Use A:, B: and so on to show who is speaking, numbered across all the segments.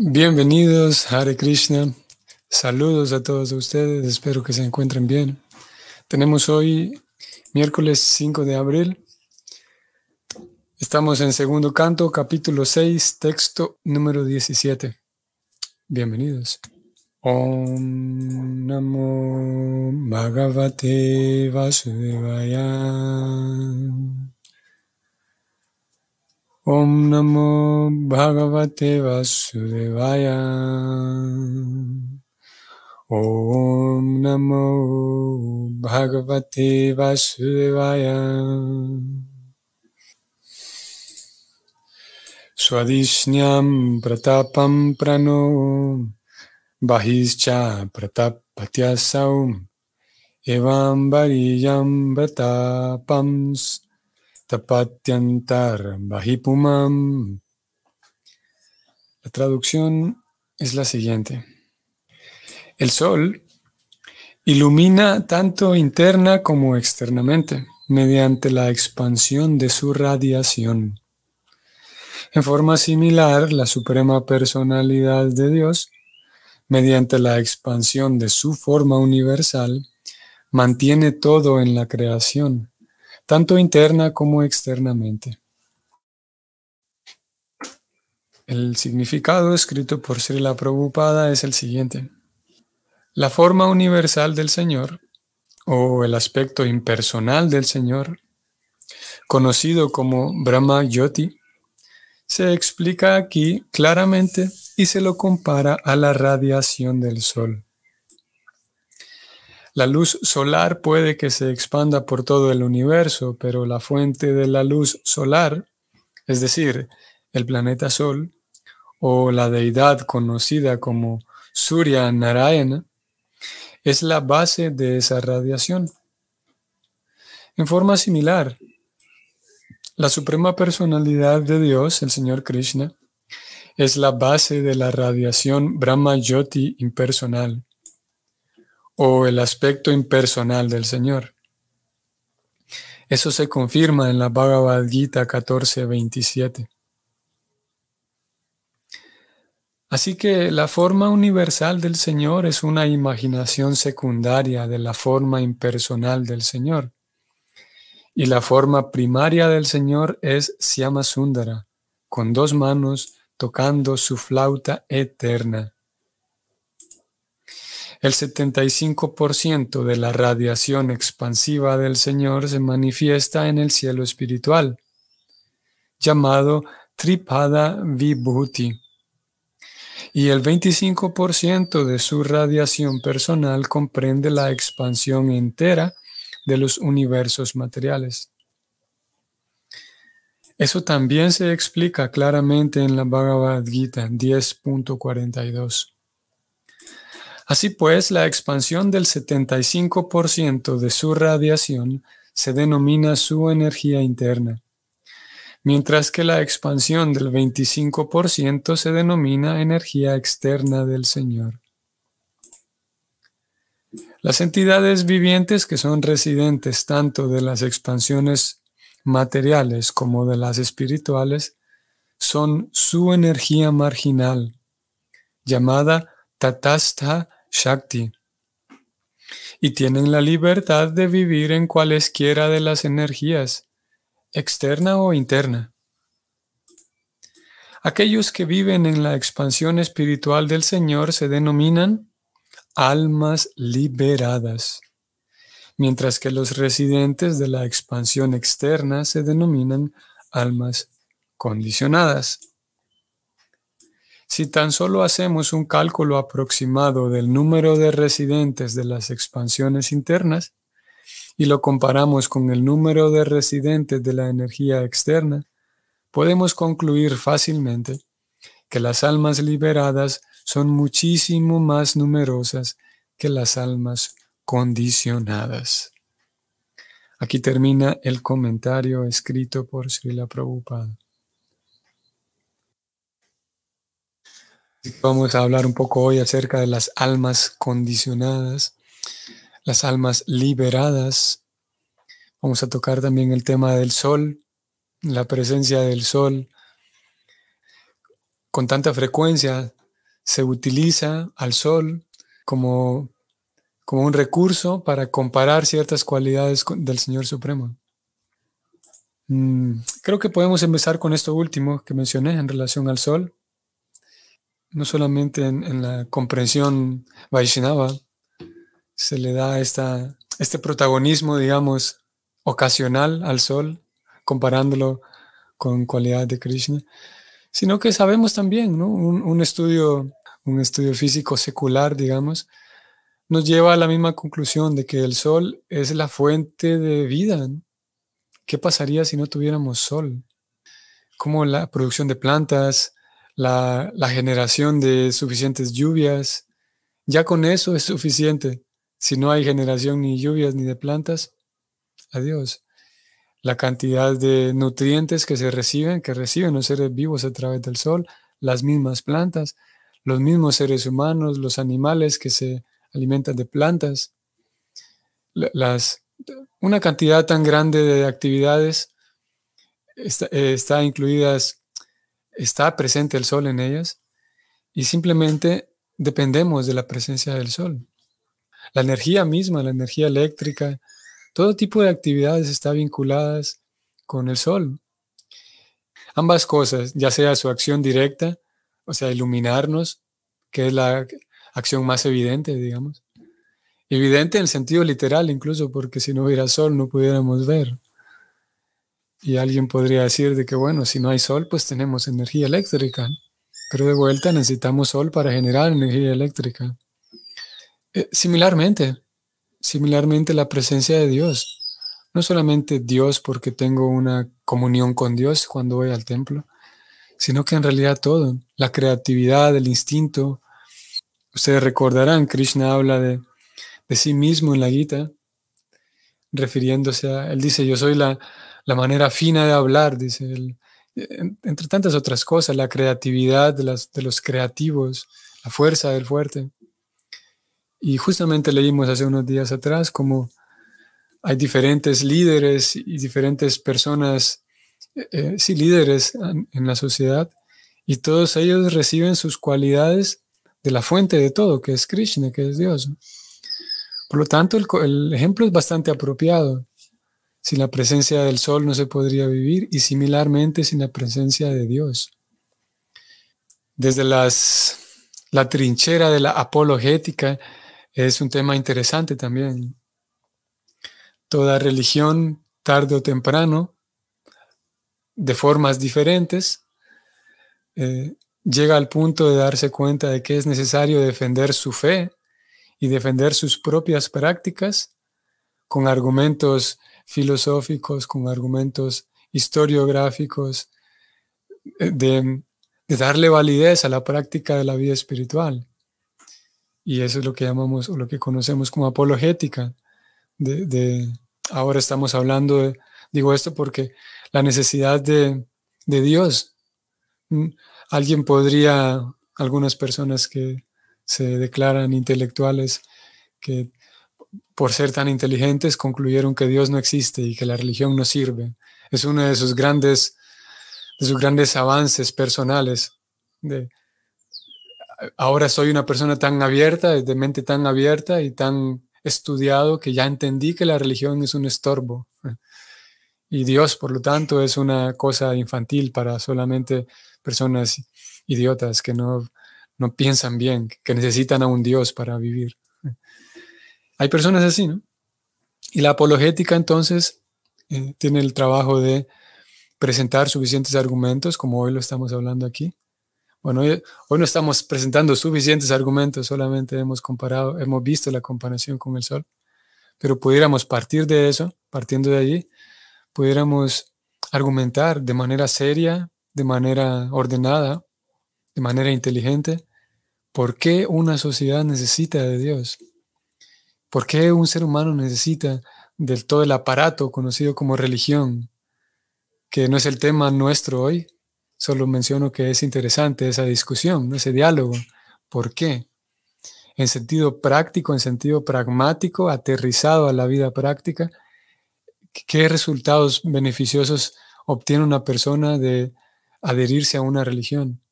A: Bienvenidos, Hare Krishna. Saludos a todos ustedes, espero que se encuentren bien. Tenemos hoy miércoles 5 de abril. Estamos en segundo canto, capítulo 6, texto número 17. Bienvenidos. Om Namo Bhagavate Vasudevaya. Om Namo Bhagavate Vasudevaya. Om Namo Bhagavate Vasudevaya. Swadishnyam Pratapam Prano Bahischa Pratapatyasaum Evam Variyam Pratapams Tapatyantar Bahipumam. La traducción es la siguiente. El sol ilumina tanto interna como externamente mediante la expansión de su radiación. En forma similar, la Suprema Personalidad de Dios, mediante la expansión de su forma universal, mantiene todo en la creación, tanto interna como externamente. El significado escrito por Srila Prabhupada es el siguiente. La forma universal del Señor, o el aspecto impersonal del Señor, conocido como Brahma Jyoti, se explica aquí claramente y se lo compara a la radiación del Sol. La luz solar puede que se expanda por todo el universo, pero la fuente de la luz solar, es decir, el planeta Sol, o la deidad conocida como Surya Narayana, es la base de esa radiación. En forma similar, la Suprema Personalidad de Dios, el Señor Krishna, es la base de la radiación Brahma Jyoti impersonal, o el aspecto impersonal del Señor. Eso se confirma en la Bhagavad Gita 14:27. Así que la forma universal del Señor es una imaginación secundaria de la forma impersonal del Señor. Y la forma primaria del Señor es Syama Sundara, con dos manos tocando su flauta eterna. El 75% de la radiación expansiva del Señor se manifiesta en el cielo espiritual, llamado Tripada Vibhuti. Y el 25% de su radiación personal comprende la expansión entera de los universos materiales. Eso también se explica claramente en la Bhagavad Gita 10.42. Así pues, la expansión del 75% de su radiación se denomina su energía interna, mientras que la expansión del 25% se denomina energía externa del Señor. Las entidades vivientes que son residentes tanto de las expansiones materiales como de las espirituales son su energía marginal, llamada Tatastha Shakti, y tienen la libertad de vivir en cualesquiera de las energías, externa o interna. Aquellos que viven en la expansión espiritual del Señor se denominan almas liberadas, mientras que los residentes de la expansión externa se denominan almas condicionadas. Si tan solo hacemos un cálculo aproximado del número de residentes de las expansiones internas y lo comparamos con el número de residentes de la energía externa, podemos concluir fácilmente que las almas liberadas son muchísimo más numerosas que las almas condicionadas. Aquí termina el comentario escrito por Srila Prabhupada. Vamos a hablar un poco hoy acerca de las almas condicionadas, las almas liberadas. Vamos a tocar también el tema del sol, la presencia del sol con tanta frecuencia se utiliza al sol como, como un recurso para comparar ciertas cualidades del Señor Supremo. Creo que podemos empezar con esto último que mencioné en relación al sol, no solamente en la comprensión Vaishnava se le da este protagonismo, digamos, ocasional al sol, comparándolo con cualidades de Krishna, sino que sabemos también, ¿no? Un estudio físico secular, digamos, nos lleva a la misma conclusión de que el sol es la fuente de vida, ¿no? ¿Qué pasaría si no tuviéramos sol? Como la producción de plantas, la generación de suficientes lluvias, ya con eso es suficiente. Si no hay generación ni lluvias ni de plantas, adiós. La cantidad de nutrientes que reciben los seres vivos a través del sol, las mismas plantas, los mismos seres humanos, los animales que se alimentan de plantas, las, una cantidad tan grande de actividades está incluidas, está presente el sol en ellas y simplemente dependemos de la presencia del sol. La energía misma, la energía eléctrica, todo tipo de actividades está vinculadas con el sol. Ambas cosas, ya sea su acción directa, o sea, iluminarnos, que es la acción más evidente, digamos. Evidente en el sentido literal incluso, porque si no hubiera sol no pudiéramos ver. Y alguien podría decir de que, bueno, si no hay sol, pues tenemos energía eléctrica. Pero de vuelta necesitamos sol para generar energía eléctrica. Similarmente la presencia de Dios. No solamente Dios porque tengo una comunión con Dios cuando voy al templo, sino que en realidad todo, la creatividad, el instinto. Ustedes recordarán, Krishna habla de sí mismo en la Gita, refiriéndose él dice, yo soy la manera fina de hablar, dice él, entre tantas otras cosas, la creatividad de los creativos, la fuerza del fuerte. Y justamente leímos hace unos días atrás cómo hay diferentes líderes y diferentes personas, sí, líderes en la sociedad, y todos ellos reciben sus cualidades de la fuente de todo, que es Krishna, que es Dios. Por lo tanto, el ejemplo es bastante apropiado. Sin la presencia del sol no se podría vivir y similarmente sin la presencia de Dios. Desde la trinchera de la apologética es un tema interesante también. Toda religión, tarde o temprano, de formas diferentes, llega al punto de darse cuenta de que es necesario defender su fe y defender sus propias prácticas con argumentos filosóficos, con argumentos historiográficos, de darle validez a la práctica de la vida espiritual. Y eso es lo que llamamos o lo que conocemos como apologética. Ahora estamos hablando digo esto porque la necesidad de Dios. Alguien podría, algunas personas que se declaran intelectuales, que por ser tan inteligentes concluyeron que Dios no existe y que la religión no sirve. Es uno de sus grandes avances personales. Ahora soy una persona tan abierta, de mente tan abierta y tan estudiado que ya entendí que la religión es un estorbo. Y Dios, por lo tanto, es una cosa infantil para solamente personas idiotas que no piensan bien, que necesitan a un Dios para vivir. Hay personas así, ¿no? Y la apologética, entonces, tiene el trabajo de presentar suficientes argumentos, como hoy lo estamos hablando aquí. Bueno, hoy no estamos presentando suficientes argumentos, solamente hemos visto la comparación con el sol, pero pudiéramos partir de eso, partiendo de allí, pudiéramos argumentar de manera seria, de manera ordenada, de manera inteligente, por qué una sociedad necesita de Dios, por qué un ser humano necesita del todo el aparato conocido como religión, que no es el tema nuestro hoy. Solo menciono que es interesante esa discusión, ese diálogo. ¿Por qué? En sentido práctico, en sentido pragmático, aterrizado a la vida práctica, ¿qué resultados beneficiosos obtiene una persona de adherirse a una religión?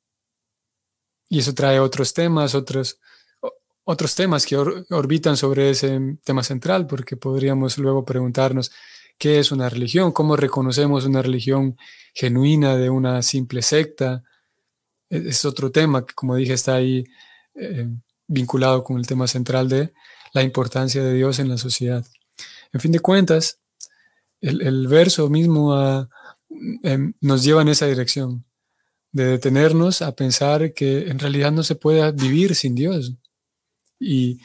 A: Y eso trae otros temas, otros temas que orbitan sobre ese tema central, porque podríamos luego preguntarnos qué es una religión, cómo reconocemos una religión genuina de una simple secta. Es otro tema que, como dije, está ahí eh, vinculado con el tema central de la importancia de Dios en la sociedad. En fin de cuentas, el verso mismo nos lleva en esa dirección, de detenernos a pensar que en realidad no se puede vivir sin Dios. Y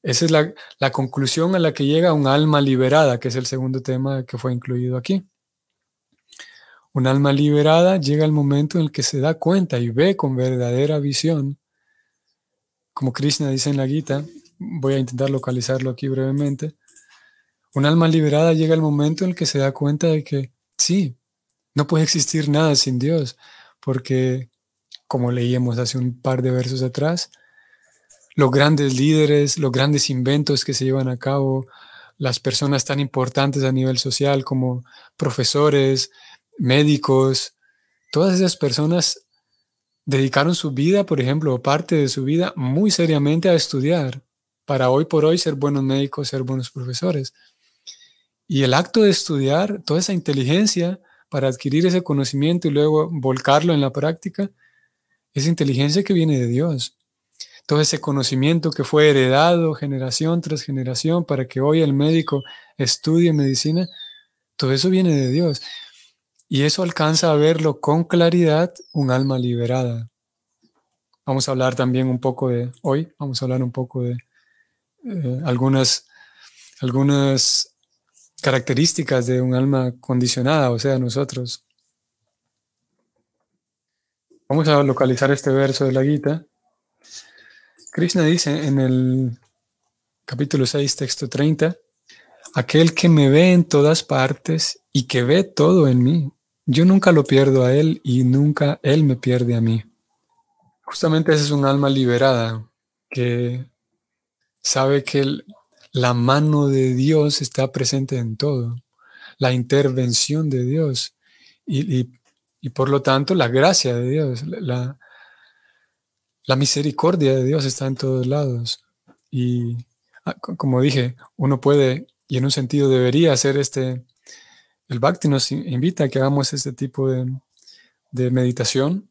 A: esa es la conclusión a la que llega un alma liberada, que es el segundo tema que fue incluido aquí. Un alma liberada llega al momento en el que se da cuenta y ve con verdadera visión, como Krishna dice en la Gita. Voy a intentar localizarlo aquí brevemente. Un alma liberada llega al momento en el que se da cuenta de que sí, no puede existir nada sin Dios, porque, como leíamos hace un par de versos atrás, los grandes líderes, los grandes inventos que se llevan a cabo, las personas tan importantes a nivel social como profesores, médicos, todas esas personas dedicaron su vida, por ejemplo, o parte de su vida, muy seriamente a estudiar, para hoy por hoy ser buenos médicos, ser buenos profesores. Y el acto de estudiar, toda esa inteligencia para adquirir ese conocimiento y luego volcarlo en la práctica, es inteligencia que viene de Dios. Todo ese conocimiento que fue heredado generación tras generación para que hoy el médico estudie medicina, todo eso viene de Dios. Y eso alcanza a verlo con claridad un alma liberada. Vamos a hablar también un poco vamos a hablar un poco de algunas características de un alma condicionada, o sea, nosotros. Vamos a localizar este verso de la Gita. Krishna dice en el capítulo 6, texto 30, aquel que me ve en todas partes y que ve todo en mí, yo nunca lo pierdo a él y nunca él me pierde a mí. Justamente ese es un alma liberada que sabe que la mano de Dios está presente en todo, la intervención de Dios y por lo tanto la gracia de Dios, la misericordia de Dios está en todos lados. Y como dije, uno puede, y en un sentido debería hacer el Bhakti nos invita a que hagamos este tipo de meditación,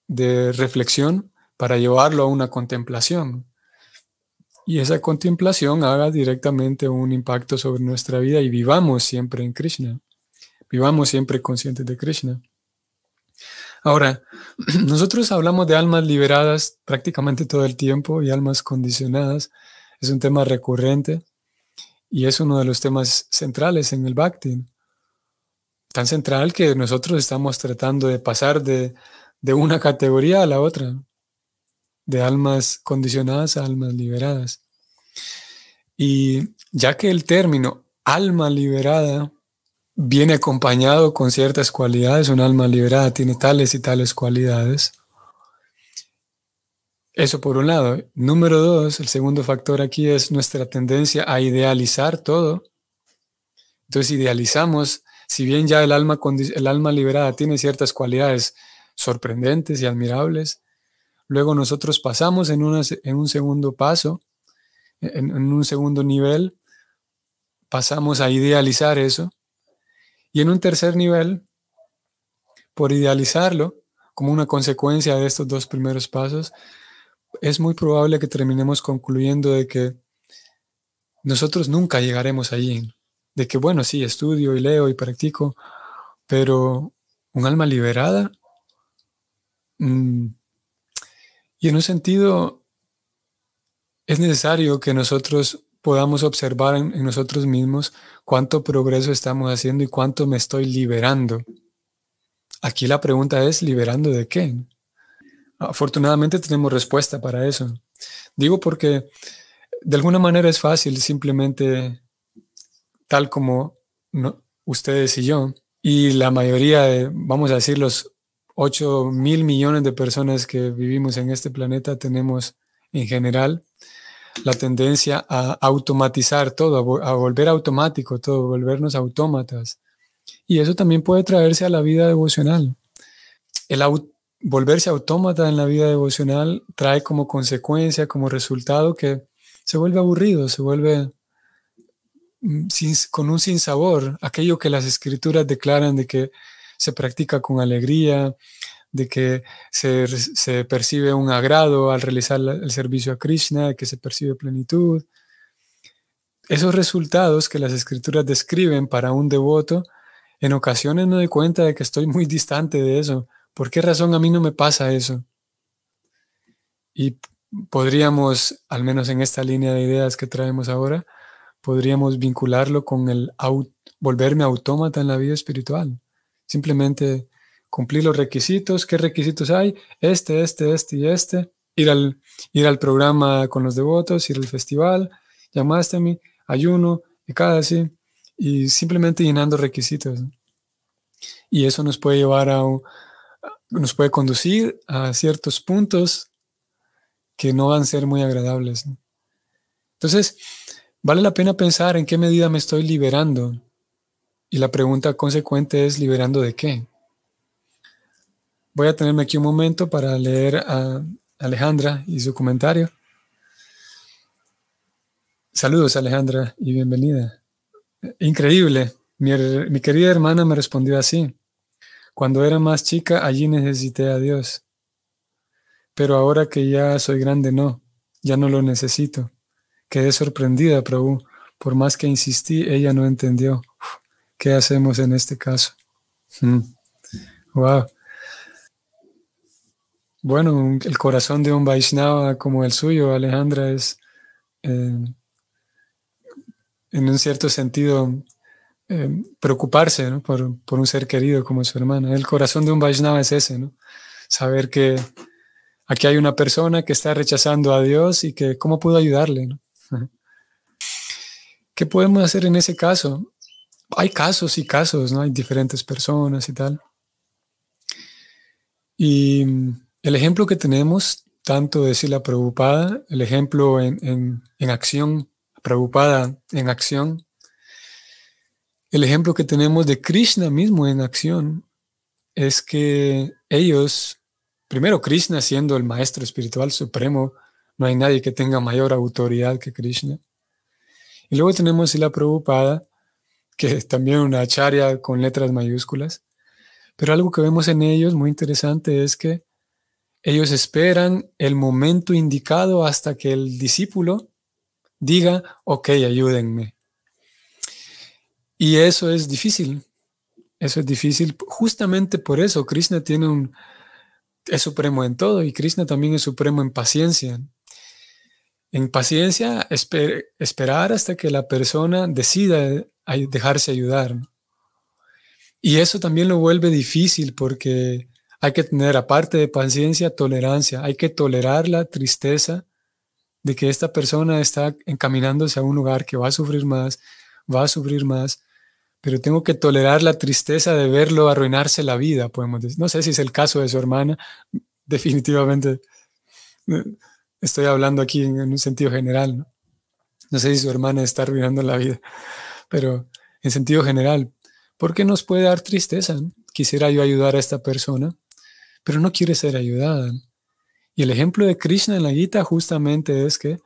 A: de reflexión, para llevarlo a una contemplación. Y esa contemplación haga directamente un impacto sobre nuestra vida y vivamos siempre en Krishna. Vivamos siempre conscientes de Krishna. Ahora, nosotros hablamos de almas liberadas prácticamente todo el tiempo y almas condicionadas. Es un tema recurrente y es uno de los temas centrales en el Bhakti. Tan central que nosotros estamos tratando de pasar de una categoría a la otra, de almas condicionadas a almas liberadas. Y ya que el término alma liberada viene acompañado con ciertas cualidades, un alma liberada tiene tales y tales cualidades. Eso por un lado. Número dos, el segundo factor aquí es nuestra tendencia a idealizar todo. Entonces idealizamos, si bien ya el alma liberada tiene ciertas cualidades sorprendentes y admirables, luego nosotros pasamos en un segundo paso, en un segundo nivel, pasamos a idealizar eso. Y en un tercer nivel, por idealizarlo, como una consecuencia de estos dos primeros pasos, es muy probable que terminemos concluyendo de que nosotros nunca llegaremos allí. De que, bueno, sí, estudio y leo y practico, pero un alma liberada, y en un sentido, es necesario que nosotros podamos observar en nosotros mismos cuánto progreso estamos haciendo y cuánto me estoy liberando. Aquí la pregunta es, ¿liberando de qué? Afortunadamente tenemos respuesta para eso. Digo porque de alguna manera es fácil simplemente, tal como ustedes y yo, y la mayoría de, vamos a decir, los 8.000 millones de personas que vivimos en este planeta, tenemos en general la tendencia a automatizar todo, a volver automático todo, volvernos autómatas. Y eso también puede traerse a la vida devocional. volverse autómata en la vida devocional trae como consecuencia, como resultado que se vuelve aburrido, se vuelve con un sinsabor, aquello que las escrituras declaran de que se practica con alegría, de que se percibe un agrado al realizar el servicio a Krishna, de que se percibe plenitud. Esos resultados que las escrituras describen para un devoto, en ocasiones me doy cuenta de que estoy muy distante de eso. ¿Por qué razón a mí no me pasa eso? Y podríamos, al menos en esta línea de ideas que traemos ahora, podríamos vincularlo con el volverme autómata en la vida espiritual. Simplemente cumplir los requisitos. ¿Qué requisitos hay? Este y este. Ir al programa con los devotos, ir al festival, llamaste a mí, ayuno, y cada así, y simplemente llenando requisitos. Y eso nos puede llevar nos puede conducir a ciertos puntos que no van a ser muy agradables. Entonces, vale la pena pensar en qué medida me estoy liberando. Y la pregunta consecuente es, ¿liberando de qué? Voy a tenerme aquí un momento para leer a Alejandra y su comentario. Saludos, Alejandra, y bienvenida. Increíble. Mi querida hermana me respondió así. Cuando era más chica, allí necesité a Dios. Pero ahora que ya soy grande, no. Ya no lo necesito. Quedé sorprendida, Prabhu. Por más que insistí, ella no entendió. ¿Qué hacemos en este caso? Wow. Bueno, el corazón de un Vaishnava como el suyo, Alejandra, es en un cierto sentido preocuparse, ¿no? por un ser querido como su hermana. El corazón de un Vaishnava es ese, ¿no? Saber que aquí hay una persona que está rechazando a Dios y que cómo puedo ayudarle, ¿no? ¿Qué podemos hacer en ese caso? Hay casos y casos, ¿no? Hay diferentes personas y tal. Y el ejemplo que tenemos, tanto de Srila Prabhupada, el ejemplo en acción, Prabhupada en acción, el ejemplo que tenemos de Krishna mismo en acción, es que ellos, primero Krishna siendo el maestro espiritual supremo, no hay nadie que tenga mayor autoridad que Krishna. Y luego tenemos Srila Prabhupada, que es también una acharya con letras mayúsculas. Pero algo que vemos en ellos muy interesante es que ellos esperan el momento indicado hasta que el discípulo diga, ok, ayúdenme. Y eso es difícil. Eso es difícil. Justamente por eso Krishna es supremo en todo y Krishna también es supremo en paciencia. En paciencia, esperar hasta que la persona decida dejarse ayudar. Y eso también lo vuelve difícil porque hay que tener, aparte de paciencia, tolerancia. Hay que tolerar la tristeza de que esta persona está encaminándose a un lugar que va a sufrir más, pero tengo que tolerar la tristeza de verlo arruinarse la vida, podemos decir. No sé si es el caso de su hermana, definitivamente estoy hablando aquí en un sentido general, ¿no? No sé si su hermana está arruinando la vida, pero en sentido general, ¿por qué nos puede dar tristeza? Quisiera yo ayudar a esta persona, pero no quiere ser ayudada. Y el ejemplo de Krishna en la Gita justamente es que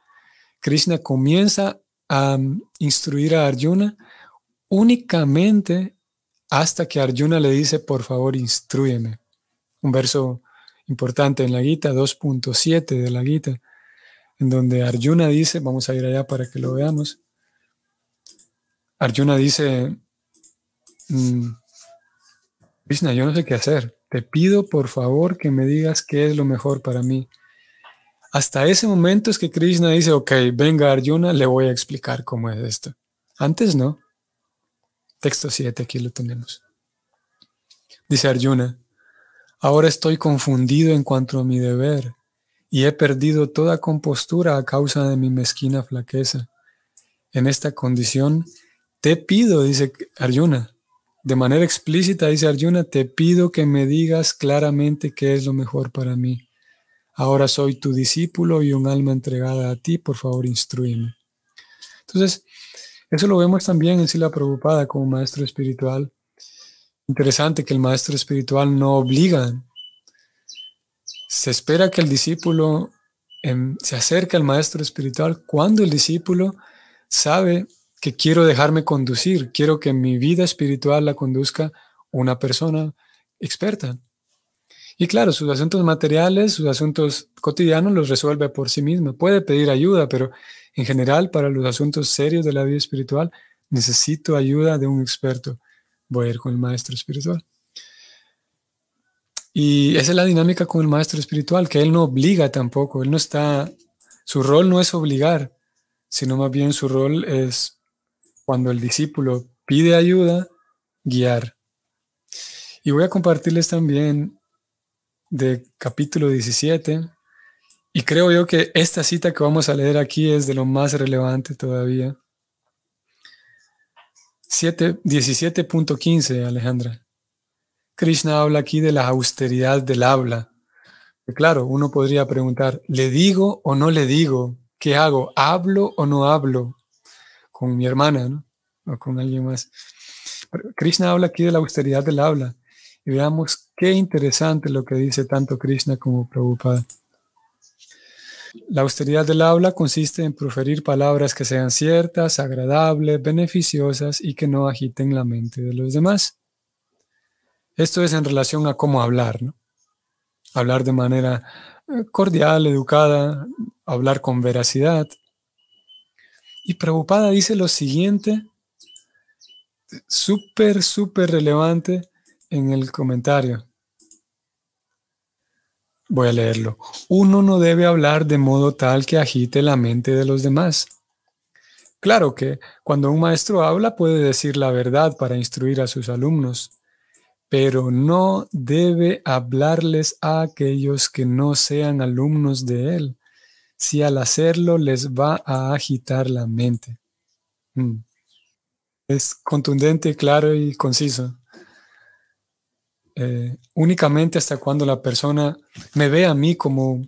A: Krishna comienza a instruir a Arjuna únicamente hasta que Arjuna le dice, por favor, instrúyeme. Un verso importante en la Gita, 2.7 de la Gita, en donde Arjuna dice, vamos a ir allá para que lo veamos. Arjuna dice, Krishna, yo no sé qué hacer. Te pido por favor que me digas qué es lo mejor para mí. Hasta ese momento es que Krishna dice, ok, venga Arjuna, le voy a explicar cómo es esto. Antes no. Texto 7, aquí lo tenemos. Dice Arjuna, ahora estoy confundido en cuanto a mi deber y he perdido toda compostura a causa de mi mezquina flaqueza. En esta condición, te pido, dice Arjuna, de manera explícita dice Arjuna, te pido que me digas claramente qué es lo mejor para mí. Ahora soy tu discípulo y un alma entregada a ti, por favor, instrúyeme. Entonces, eso lo vemos también en Srila Prabhupada como maestro espiritual. Interesante que el maestro espiritual no obliga, Se espera que el discípulo se acerque al maestro espiritual cuando el discípulo sabe que quiero dejarme conducir, quiero que mi vida espiritual la conduzca una persona experta. Y claro, sus asuntos materiales, sus asuntos cotidianos los resuelve por sí misma. Puede pedir ayuda, pero en general para los asuntos serios de la vida espiritual necesito ayuda de un experto. Voy a ir con el maestro espiritual. Y esa es la dinámica con el maestro espiritual, que él no obliga tampoco, él no está, su rol no es obligar, sino más bien su rol es, cuando el discípulo pide ayuda, guiar. Y voy a compartirles también de capítulo 17, y creo yo que esta cita que vamos a leer aquí es de lo más relevante todavía. 17.15, Alejandra. Krishna habla aquí de la austeridad del habla. Claro, uno podría preguntar, ¿le digo o no le digo? ¿Qué hago? ¿Hablo o no hablo? Con mi hermana, ¿no? O con alguien más. Pero Krishna habla aquí de la austeridad del habla. Y veamos qué interesante lo que dice tanto Krishna como Prabhupada. La austeridad del habla consiste en proferir palabras que sean ciertas, agradables, beneficiosas y que no agiten la mente de los demás. Esto es en relación a cómo hablar, ¿no? Hablar de manera cordial, educada, hablar con veracidad. Y Prabhupada dice lo siguiente, súper, súper relevante en el comentario. Voy a leerlo. Uno no debe hablar de modo tal que agite la mente de los demás. Claro que cuando un maestro habla puede decir la verdad para instruir a sus alumnos, pero no debe hablarles a aquellos que no sean alumnos de él, si al hacerlo les va a agitar la mente. Es contundente, claro y conciso. Únicamente hasta cuando la persona me ve a mí como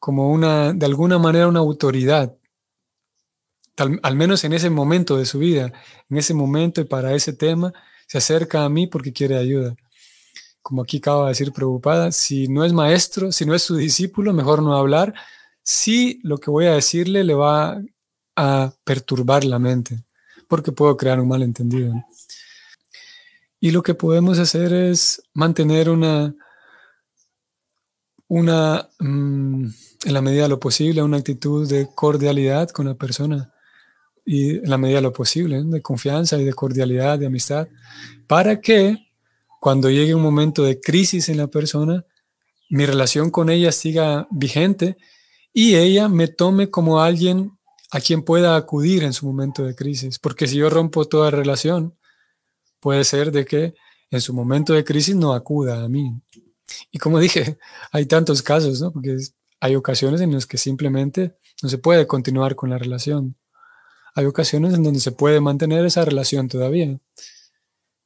A: una, de alguna manera, una autoridad, al menos en ese momento de su vida, en ese momento y para ese tema, se acerca a mí porque quiere ayuda. Como aquí acaba de decir Prabhupada, si no es maestro, si no es su discípulo, mejor no hablar, si lo que voy a decirle le va a perturbar la mente, porque puedo crear un malentendido, ¿no? Y lo que podemos hacer es mantener en la medida de lo posible, una actitud de cordialidad con la persona y en la medida de lo posible, ¿eh? De confianza y de cordialidad, de amistad, para que cuando llegue un momento de crisis en la persona, mi relación con ella siga vigente y ella me tome como alguien a quien pueda acudir en su momento de crisis. Porque si yo rompo toda relación, puede ser de que en su momento de crisis no acuda a mí. Y como dije, hay tantos casos, ¿no? Porque hay ocasiones en las que simplemente no se puede continuar con la relación. Hay ocasiones en donde se puede mantener esa relación todavía.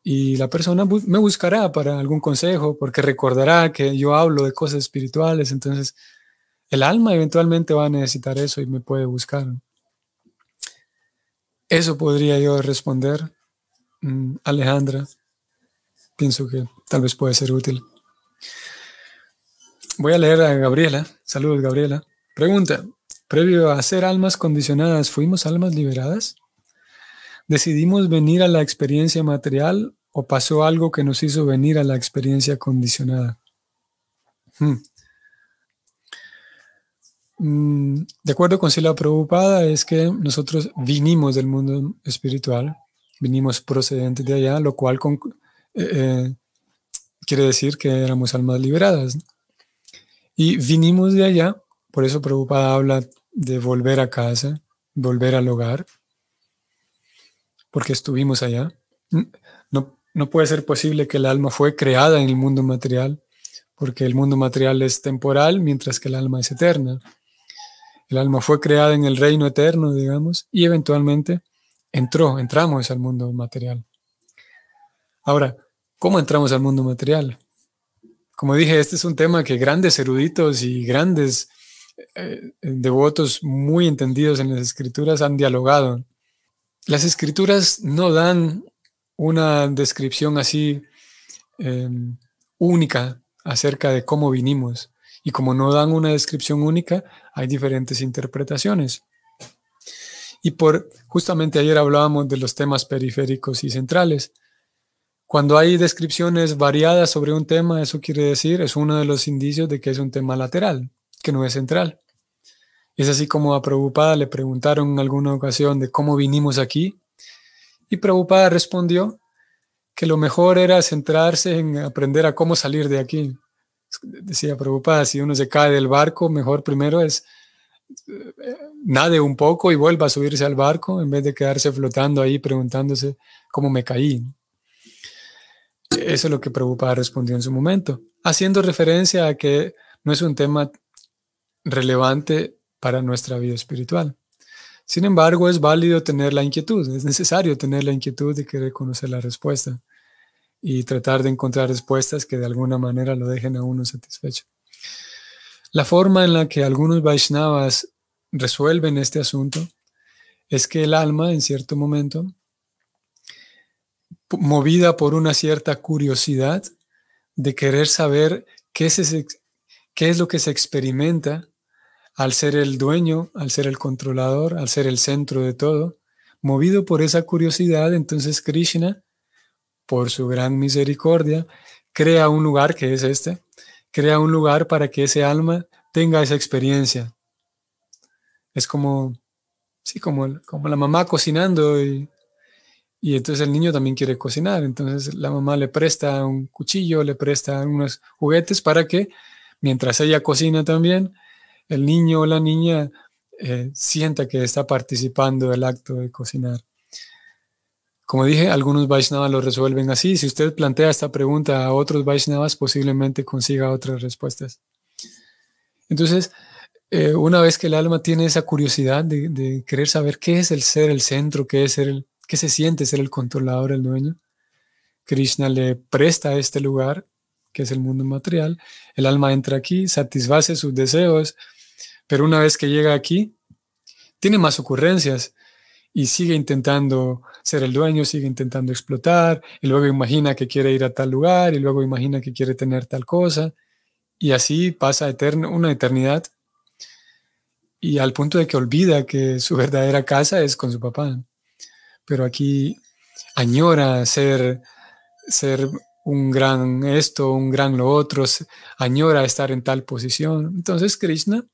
A: Y la persona me buscará para algún consejo, porque recordará que yo hablo de cosas espirituales. Entonces, el alma eventualmente va a necesitar eso y me puede buscar. Eso podría yo responder, Alejandra. Pienso que tal vez puede ser útil. Voy a leer a Gabriela. Saludos, Gabriela. Pregunta: previo a ser almas condicionadas, ¿fuimos almas liberadas? ¿Decidimos venir a la experiencia material o pasó algo que nos hizo venir a la experiencia condicionada? De acuerdo con Srila Prabhupada, es que nosotros vinimos del mundo espiritual, vinimos procedentes de allá, lo cual quiere decir que éramos almas liberadas, ¿no? Y vinimos de allá, por eso Prabhupada habla de volver a casa, volver al hogar, porque estuvimos allá. No puede ser posible que el alma fue creada en el mundo material, porque el mundo material es temporal, mientras que el alma es eterna. El alma fue creada en el reino eterno, digamos, y eventualmente entramos al mundo material. Ahora, ¿cómo entramos al mundo material? Como dije, este es un tema que grandes eruditos y grandes devotos muy entendidos en las escrituras han dialogado. Las escrituras no dan una descripción así única acerca de cómo vinimos. Y como no dan una descripción única, hay diferentes interpretaciones. Y justamente ayer hablábamos de los temas periféricos y centrales. Cuando hay descripciones variadas sobre un tema, eso quiere decir, es uno de los indicios de que es un tema lateral, que no es central. Es así como a Prabhupada le preguntaron en alguna ocasión de cómo vinimos aquí, y Prabhupada respondió que lo mejor era centrarse en aprender a cómo salir de aquí. Decía Prabhupada, si uno se cae del barco, mejor primero es nade un poco y vuelva a subirse al barco en vez de quedarse flotando ahí preguntándose cómo me caí. Eso es lo que Prabhupada respondió en su momento, haciendo referencia a que no es un tema relevante para nuestra vida espiritual. Sin embargo, es válido tener la inquietud, es necesario tener la inquietud de querer conocer la respuesta y tratar de encontrar respuestas que de alguna manera lo dejen a uno satisfecho. La forma en la que algunos Vaishnavas resuelven este asunto es que el alma, en cierto momento, movida por una cierta curiosidad de querer saber qué es lo que se experimenta al ser el dueño, al ser el controlador, al ser el centro de todo, movido por esa curiosidad, entonces Krishna, por su gran misericordia, crea un lugar que es crea un lugar para que ese alma tenga esa experiencia. Es como, sí, como la mamá cocinando y entonces el niño también quiere cocinar. Entonces la mamá le presta un cuchillo, le presta unos juguetes para que mientras ella cocina también, el niño o la niña sienta que está participando del acto de cocinar. Como dije, algunos Vaishnavas lo resuelven así. Si usted plantea esta pregunta a otros Vaishnavas, posiblemente consiga otras respuestas. Entonces, una vez que el alma tiene esa curiosidad de querer saber qué es el ser el centro, qué se siente ser el controlador, el dueño, Krishna le presta este lugar, que es el mundo material. El alma entra aquí, satisface sus deseos, pero una vez que llega aquí, tiene más ocurrencias y sigue intentando ser el dueño, sigue intentando explotar, y luego imagina que quiere ir a tal lugar, y luego imagina que quiere tener tal cosa, y así pasa una eternidad, y al punto de que olvida que su verdadera casa es con su papá. Pero aquí añora ser un gran esto, un gran lo otro, añora estar en tal posición. Entonces Krishna,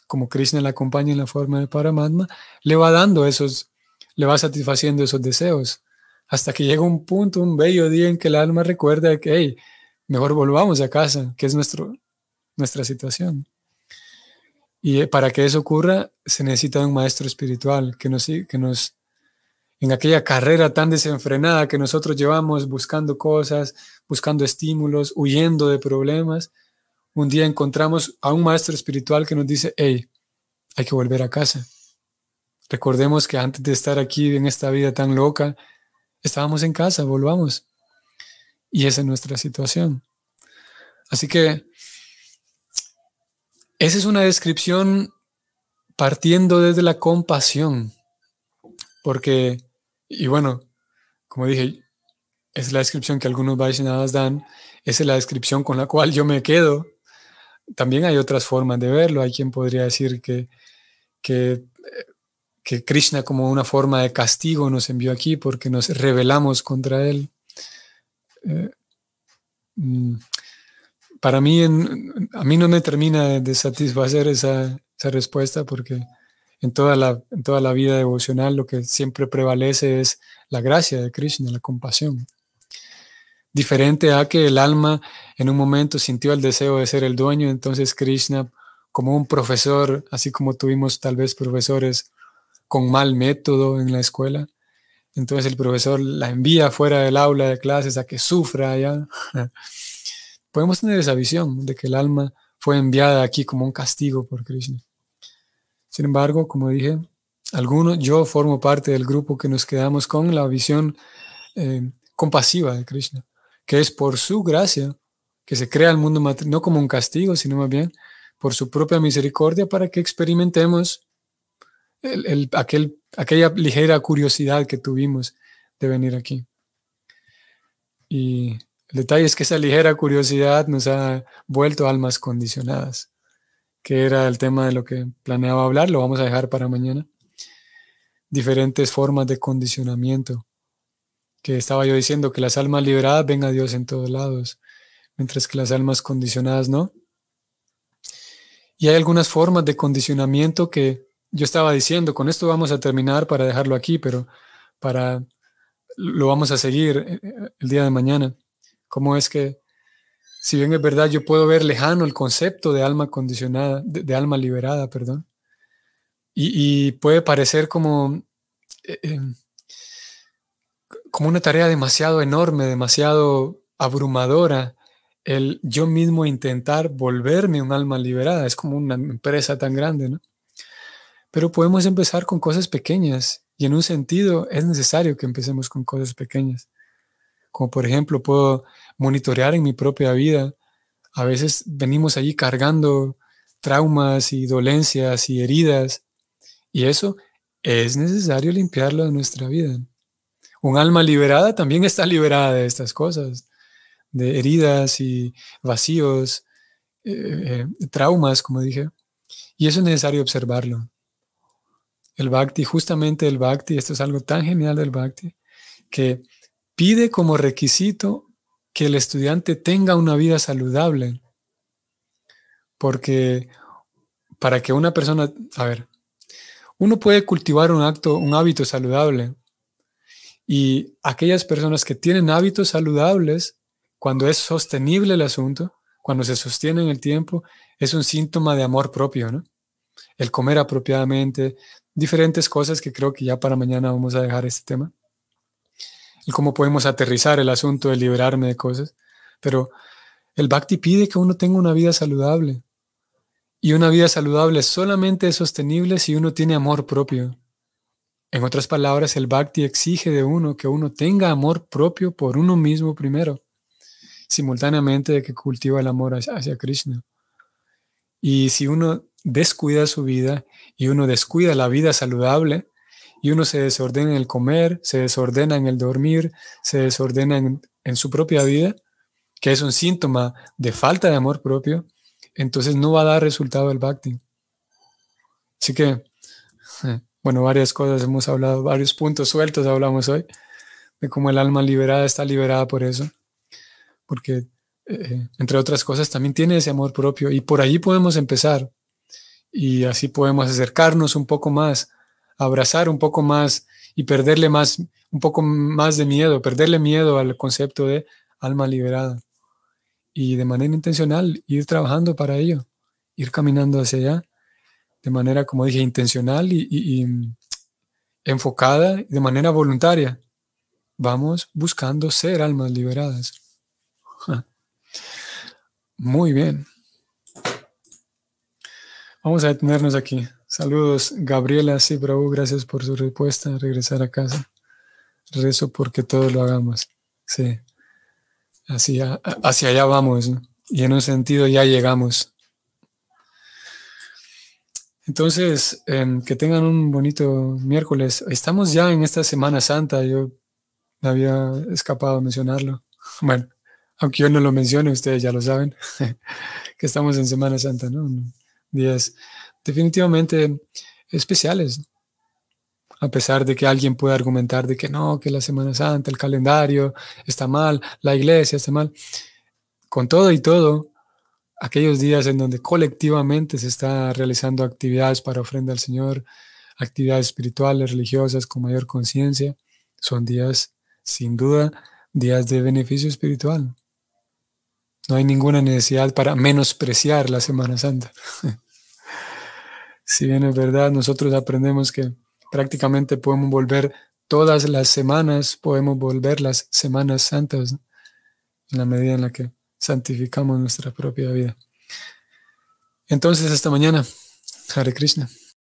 A: como Krishna le acompaña en la forma de Paramatma, le va satisfaciendo esos deseos, hasta que llega un punto, un bello día en que el alma recuerda que, hey, mejor volvamos a casa, que es nuestra situación. Y para que eso ocurra, se necesita un maestro espiritual que nos, en aquella carrera tan desenfrenada que nosotros llevamos buscando cosas, buscando estímulos, huyendo de problemas, un día encontramos a un maestro espiritual que nos dice, hey, hay que volver a casa. Recordemos que antes de estar aquí en esta vida tan loca, estábamos en casa, volvamos. Y esa es nuestra situación. Así que esa es una descripción partiendo desde la compasión, porque, y bueno, como dije, es la descripción que algunos Vaishnavas dan, esa es la descripción con la cual yo me quedo. También hay otras formas de verlo. Hay quien podría decir que Krishna como una forma de castigo nos envió aquí porque nos rebelamos contra él. Para mí, a mí no me termina de satisfacer esa respuesta porque en toda la vida devocional lo que siempre prevalece es la gracia de Krishna, la compasión. Diferente a que el alma en un momento sintió el deseo de ser el dueño, entonces Krishna, como un profesor, así como tuvimos tal vez profesores con mal método en la escuela, entonces el profesor la envía fuera del aula de clases a que sufra allá. Podemos tener esa visión de que el alma fue enviada aquí como un castigo por Krishna. Sin embargo, como dije, yo formo parte del grupo que nos quedamos con la visión compasiva de Krishna, que es por su gracia que se crea el mundo material, no como un castigo, sino más bien por su propia misericordia para que experimentemos aquella ligera curiosidad que tuvimos de venir aquí. Y El detalle es que esa ligera curiosidad nos ha vuelto almas condicionadas, que era el tema de lo que planeaba hablar, lo vamos a dejar para mañana. Diferentes formas de condicionamiento, que estaba yo diciendo que las almas liberadas ven a Dios en todos lados, mientras que las almas condicionadas no. Y hay algunas formas de condicionamiento que yo estaba diciendo, con esto vamos a terminar para dejarlo aquí, pero lo vamos a seguir el día de mañana. Cómo es que, si bien es verdad, yo puedo ver lejano el concepto de alma condicionada, de alma liberada, perdón, y puede parecer eh, como una tarea demasiado enorme, demasiado abrumadora, el yo mismo intentar volverme un alma liberada. Es como una empresa tan grande, ¿no? Pero podemos empezar con cosas pequeñas y en un sentido es necesario que empecemos con cosas pequeñas. Como por ejemplo, puedo monitorear en mi propia vida. A veces venimos allí cargando traumas y dolencias y heridas y eso es necesario limpiarlo de nuestra vida. Un alma liberada también está liberada de estas cosas, de heridas y vacíos, traumas, como dije. Y eso es necesario observarlo. El Bhakti, justamente el Bhakti, esto es algo tan genial del Bhakti, que pide como requisito que el estudiante tenga una vida saludable. Porque para que una persona, a ver, uno puede cultivar un hábito saludable. Y aquellas personas que tienen hábitos saludables, cuando es sostenible el asunto, cuando se sostiene en el tiempo, es un síntoma de amor propio, ¿no? El comer apropiadamente, diferentes cosas que creo que ya para mañana vamos a dejar este tema. Y cómo podemos aterrizar el asunto de liberarme de cosas. Pero el Bhakti pide que uno tenga una vida saludable. Y una vida saludable solamente es sostenible si uno tiene amor propio. En otras palabras, el Bhakti exige de uno que uno tenga amor propio por uno mismo primero, simultáneamente de que cultiva el amor hacia Krishna. Y si uno descuida su vida y uno descuida la vida saludable y uno se desordena en el comer, se desordena en el dormir, se desordena en su propia vida, que es un síntoma de falta de amor propio, entonces no va a dar resultado el Bhakti. Así que, bueno, varias cosas hemos hablado, varios puntos sueltos hablamos hoy, de cómo el alma liberada está liberada por eso, porque entre otras cosas también tiene ese amor propio y por ahí podemos empezar y así podemos acercarnos un poco más, abrazar un poco más y perderle más, un poco más de miedo, perderle miedo al concepto de alma liberada y de manera intencional ir trabajando para ello, ir caminando hacia allá de manera, como dije, intencional y enfocada, de manera voluntaria. Vamos buscando ser almas liberadas. Muy bien. Vamos a detenernos aquí. Saludos, Gabriela. Sí, Prabhu, gracias por su respuesta. Regresar a casa. Rezo porque todos lo hagamos. Sí. Hacia allá vamos, ¿no? Y en un sentido ya llegamos. Entonces, que tengan un bonito miércoles. Estamos ya en esta Semana Santa. Yo me había escapado a mencionarlo. Bueno, aunque yo no lo mencione, ustedes ya lo saben, que estamos en Semana Santa, ¿no? Días definitivamente especiales, a pesar de que alguien pueda argumentar de que no, que la Semana Santa, el calendario está mal, la iglesia está mal. Con todo y todo, aquellos días en donde colectivamente se está realizando actividades para ofrenda al Señor, actividades espirituales, religiosas, con mayor conciencia, son días, sin duda, días de beneficio espiritual. No hay ninguna necesidad para menospreciar la Semana Santa. Si bien es verdad, nosotros aprendemos que prácticamente podemos volver todas las semanas, podemos volver las Semanas Santas, ¿no? En la medida en la que santificamos nuestra propia vida. Entonces, hasta mañana. Hare Krishna.